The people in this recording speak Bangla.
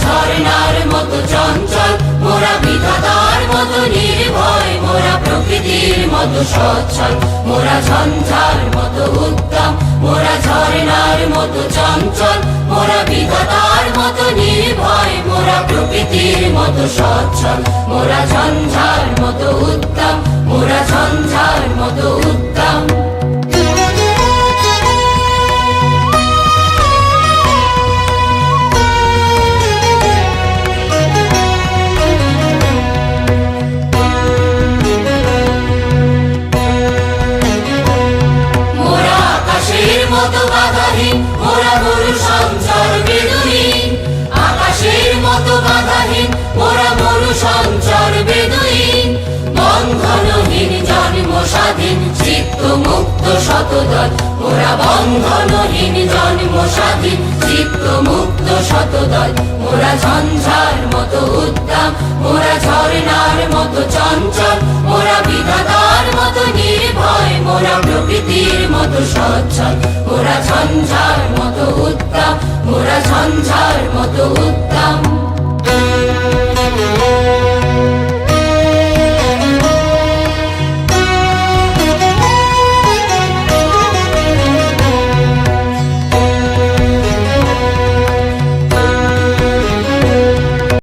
ঝর্ণার মতো চঞ্চল, মোরা বিধাতার মতো নির্ভয়, মোরা প্রকৃতির মতো সচ্ছল, মোরা ঝঞ্ঝার মতো উত্তম, মোরা ঝর্ণার মতো চঞ্চল, মোরা বিধাতার মতো নির্ভয়, মোরা প্রকৃতির মতো সচ্ছল, মোরা ঝঞ্ঝার মতো উত্তম, মোরা ঝঞ্ঝার মতো উত্তম। মোরা মরু সঞ্চার বেদুইন, আকাশের মতো বাধাহীন, মোরা মরু সঞ্চার বেদুইন, বন্ধনহীন জন্ম স্বাধীন, চিত্ত মুক্ত শতদল, মোরা বন্ধনহীন জন্ম স্বাধীন, চিত্ত মুক্ত শতদল, মোরা ঝঞ্ঝার মতো উদ্দাম, মোরা ঝর্ণার মতো চঞ্চল, মোরা বিধাতার মতো নির্ভয়, মোরা প্রকৃতির মতো সচ্ছল, মোরা ঝঞ্ঝার মতো উত্তম, মোরা ঝঞ্ঝার মতো উত্তম।